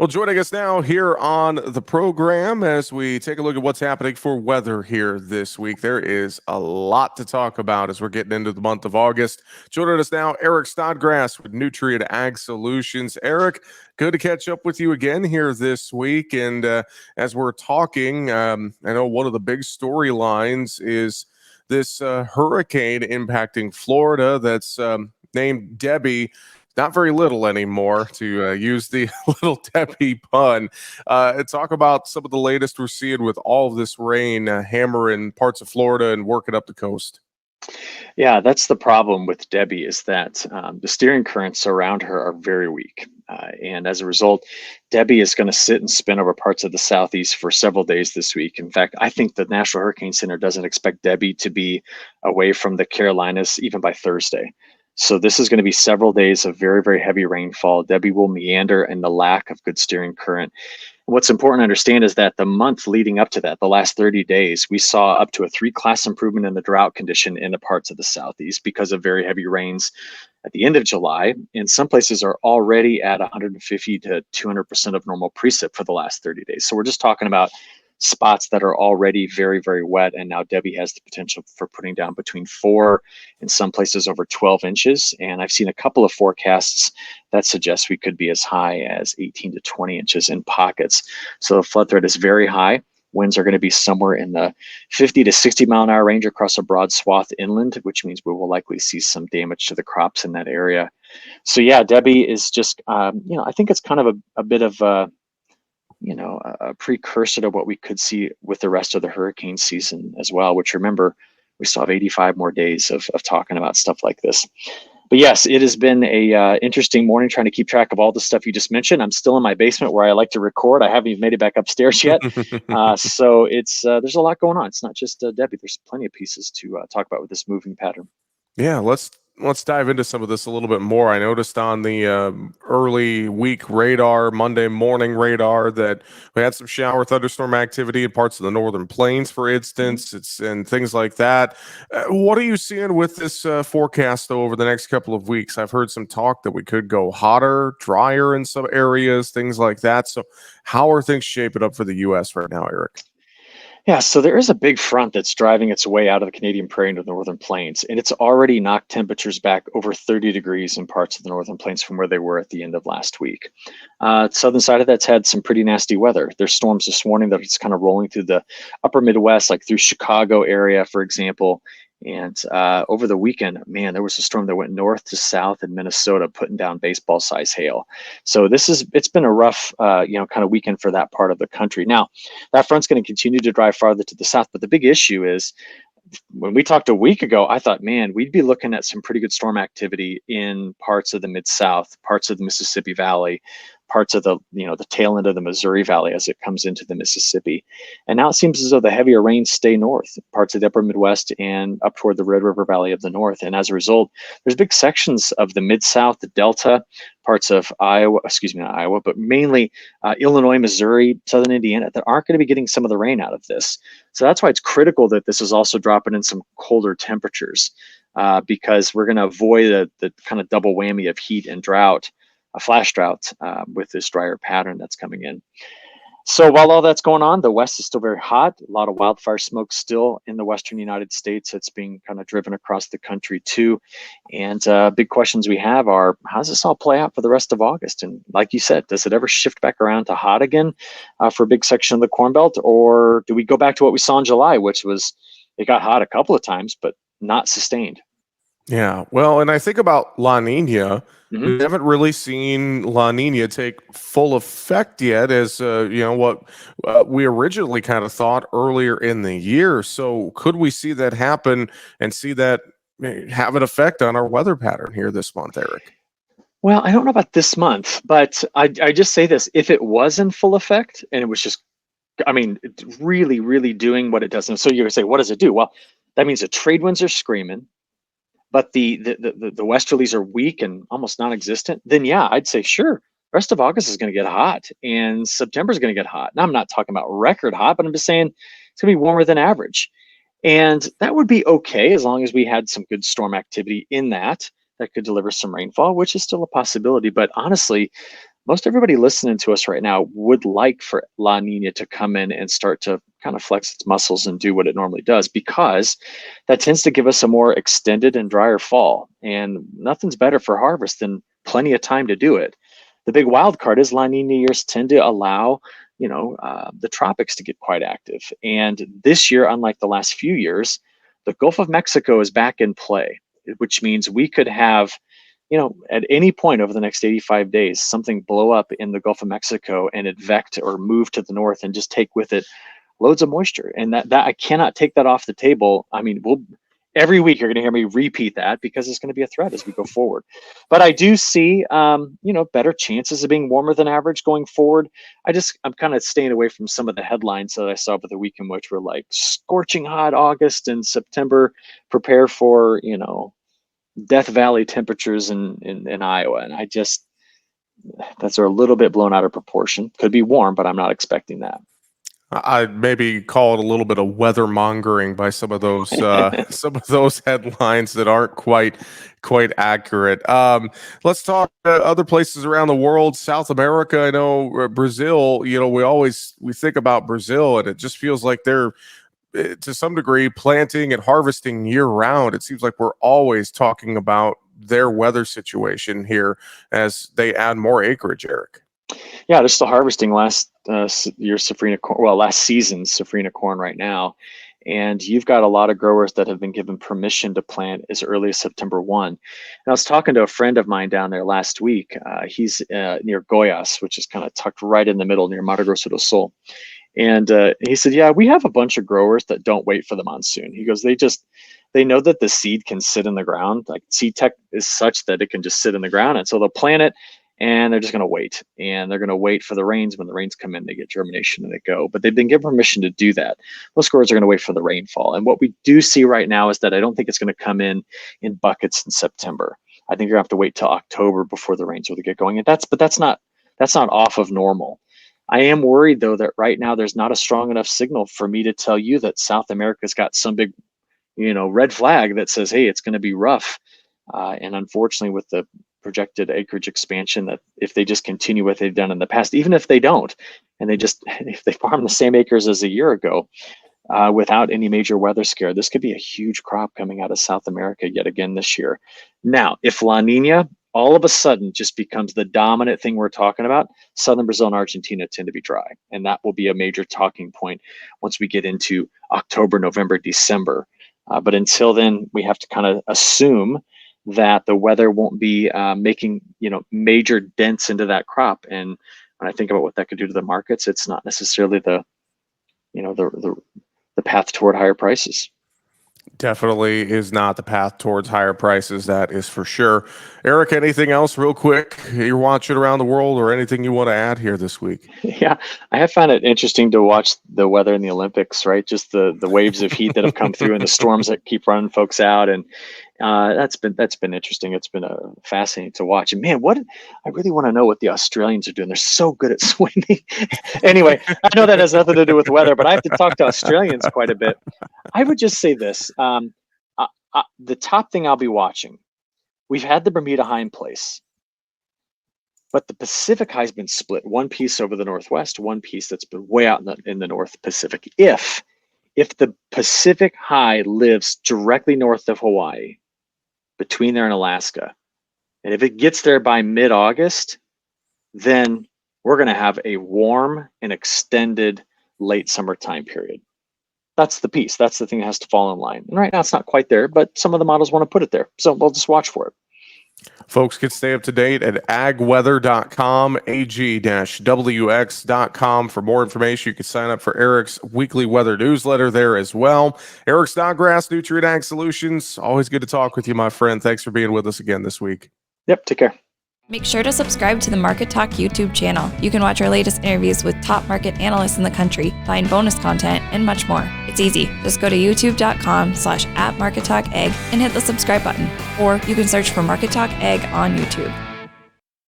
Well, joining us now here on the program as we take a look at what's happening for weather here this week. There is a lot to talk about as we're getting into the month of August. Joining us now, Eric Snodgrass with Nutrient Ag Solutions. Eric, good to catch up with you again here this week. And as we're talking, I know one of the big storylines is this hurricane impacting Florida that's named Debby. Not very little anymore, to use the little Debby pun. Talk about some of the latest we're seeing with all of this rain hammering parts of Florida and working up the coast. Yeah, that's the problem with Debbie is that the steering currents around her are very weak. And as a result, Debbie is going to sit and spin over parts of the southeast for several days this week. In fact, I think the National Hurricane Center doesn't expect Debbie to be away from the Carolinas even by Thursday. So this is going to be several days of very, very heavy rainfall. Debbie will meander in the lack of good steering current. What's important to understand is that the month leading up to that, the last 30 days, we saw up to a 3-class improvement in the drought condition in the parts of the southeast because of very heavy rains at the end of July. And some places are already at 150 to 200% of normal precip for the last 30 days. So we're just talking about spots that are already very, very wet. And now Debbie has the potential for putting down between 4 in some places over 12 inches. And I've seen a couple of forecasts that suggest we could be as high as 18 to 20 inches in pockets. So the flood threat is very high. Winds are going to be somewhere in the 50 to 60 mile an hour range across a broad swath inland, which means we will likely see some damage to the crops in that area. So yeah, Debbie is just, I think it's kind of a bit of a precursor to what we could see with the rest of the hurricane season as well, which remember, we still have 85 more days of talking about stuff like this. But yes, it has been a interesting morning trying to keep track of all the stuff you just mentioned. I'm still in my basement where I like to record. I haven't even made it back upstairs yet. So it's there's a lot going on. It's not just Debbie. There's plenty of pieces to talk about with this moving pattern. Yeah, let's dive into some of this a little bit more. I noticed on the early week radar, Monday morning radar, that we had some shower thunderstorm activity in parts of the northern plains, for instance, and things like that. What are you seeing with this forecast though, over the next couple of weeks? I've heard some talk that we could go hotter, drier in some areas, things like that. So, how are things shaping up for the U.S. right now, Eric? Yeah, so there is a big front that's driving its way out of the Canadian Prairie into the Northern Plains, and it's already knocked temperatures back over 30 degrees in parts of the Northern Plains from where they were at the end of last week. Southern side of that's had some pretty nasty weather. There's storms this morning that it's kind of rolling through the upper Midwest, like through Chicago area, for example. And over the weekend, man, there was a storm that went north to south in Minnesota, putting down baseball-size hail. So it's been a rough, kind of weekend for that part of the country. Now, that front's going to continue to drive farther to the south, but the big issue is when we talked a week ago, I thought, man, we'd be looking at some pretty good storm activity in parts of the Mid-South, parts of the Mississippi Valley, parts of the tail end of the Missouri Valley as it comes into the Mississippi. And now it seems as though the heavier rains stay north, parts of the upper Midwest and up toward the Red River Valley of the north. And as a result, there's big sections of the Mid-South, the Delta, parts of Iowa, not Iowa, but mainly Illinois, Missouri, southern Indiana, that aren't going to be getting some of the rain out of this. So that's why it's critical that this is also dropping in some colder temperatures because we're going to avoid the kind of double whammy of heat and drought, a flash drought with this drier pattern that's coming in. So while all that's going on, the West is still very hot. A lot of wildfire smoke still in the Western United States. It's being kind of driven across the country too. And big questions we have are, how does this all play out for the rest of August? And like you said, does it ever shift back around to hot again for a big section of the Corn Belt? Or do we go back to what we saw in July, which was it got hot a couple of times, but not sustained? Yeah, well, and I think about La Nina. Mm-hmm. We haven't really seen La Nina take full effect yet, as what we originally kind of thought earlier in the year. So, could we see that happen and see that have an effect on our weather pattern here this month, Eric? Well, I don't know about this month, but I just say this: if it was in full effect and it was just, I mean, really, really doing what it does, and so you're gonna say, what does it do? Well, that means the trade winds are screaming, but the westerlies are weak and almost non-existent, then yeah, I'd say sure. Rest of August is going to get hot and September is going to get hot. Now I'm not talking about record hot, but I'm just saying it's going to be warmer than average. And that would be okay as long as we had some good storm activity in that could deliver some rainfall, which is still a possibility. But honestly, most everybody listening to us right now would like for La Nina to come in and start to kind of flex its muscles and do what it normally does, because that tends to give us a more extended and drier fall. And nothing's better for harvest than plenty of time to do it. The big wild card is La Nina years tend to allow, the tropics to get quite active. And this year, unlike the last few years, the Gulf of Mexico is back in play, which means we could have, at any point over the next 85 days, something blow up in the Gulf of Mexico and advect or move to the north and just take with it loads of moisture. And that I cannot take that off the table. I mean, every week you're going to hear me repeat that, because it's going to be a threat as we go forward. But I do see, better chances of being warmer than average going forward. I'm kind of staying away from some of the headlines that I saw over the weekend, which were like scorching hot August and September, prepare for, Death Valley temperatures in Iowa. And that's a little bit blown out of proportion. Could be warm, but I'm not expecting that. I'd maybe call it a little bit of weather mongering by some of those headlines that aren't quite accurate. Let's talk other places around the world. South America, I know Brazil. We think about Brazil, and it just feels like they're to some degree planting and harvesting year round. It seems like we're always talking about their weather situation here as they add more acreage, Eric. Yeah, they're still harvesting last year's safrinha corn, last season's safrinha corn right now. And you've got a lot of growers that have been given permission to plant as early as September 1. And I was talking to a friend of mine down there last week. He's near Goiás, which is kind of tucked right in the middle near Mato Grosso do Sul. And he said, yeah, we have a bunch of growers that don't wait for the monsoon. He goes, they know that the seed can sit in the ground. Like, seed tech is such that it can just sit in the ground. And so they'll plant it, and they're just going to wait. And they're going to wait for the rains. When the rains come in, they get germination and they go. But they've been given permission to do that. Most growers are going to wait for the rainfall. And what we do see right now is that I don't think it's going to come in buckets in September. I think you're going to have to wait till October before the rains really get going. And that's not off of normal. I am worried, though, that right now there's not a strong enough signal for me to tell you that South America's got some big, red flag that says, hey, it's going to be rough. And unfortunately, with the projected acreage expansion, that if they just continue what they've done in the past, even if they don't, and if they farm the same acres as a year ago, without any major weather scare, this could be a huge crop coming out of South America yet again this year. Now, if La Nina all of a sudden just becomes the dominant thing we're talking about, southern Brazil and Argentina tend to be dry. And that will be a major talking point once we get into October, November, December. But until then, we have to kind of assume that the weather won't be making major dents into that crop. And when I think about what that could do to the markets, it's not necessarily the path toward higher prices. Definitely is not the path towards higher prices, that is for sure. Eric, anything else real quick you're watching around the world, or anything you want to add here this week? Yeah, I have found it interesting to watch the weather in the Olympics, right? Just the waves of heat that have come through and the storms that keep running folks out. And that's been interesting. It's been fascinating to watch. And man, I really want to know what the Australians are doing. They're so good at swimming. Anyway, I know that has nothing to do with weather, but I have to talk to Australians quite a bit. I would just say this. The top thing I'll be watching, we've had the Bermuda High in place, but the Pacific High has been split. One piece over the Northwest, one piece that's been way out in the North Pacific. If the Pacific High lives directly north of Hawaii, between there and Alaska, and if it gets there by mid-August, then we're going to have a warm and extended late summer time period. That's the piece. That's the thing that has to fall in line. And right now it's not quite there, but some of the models want to put it there. So we'll just watch for it. Folks can stay up to date at agweather.com, ag-wx.com. For more information, you can sign up for Eric's weekly weather newsletter there as well. Eric Snodgrass, Nutrient Ag Solutions. Always good to talk with you, my friend. Thanks for being with us again this week. Yep, take care. Make sure to subscribe to the Market Talk YouTube channel. You can watch our latest interviews with top market analysts in the country, find bonus content, and much more. It's easy. Just go to youtube.com/@MarketTalkAg and hit the subscribe button. Or you can search for Market Talk Ag on YouTube.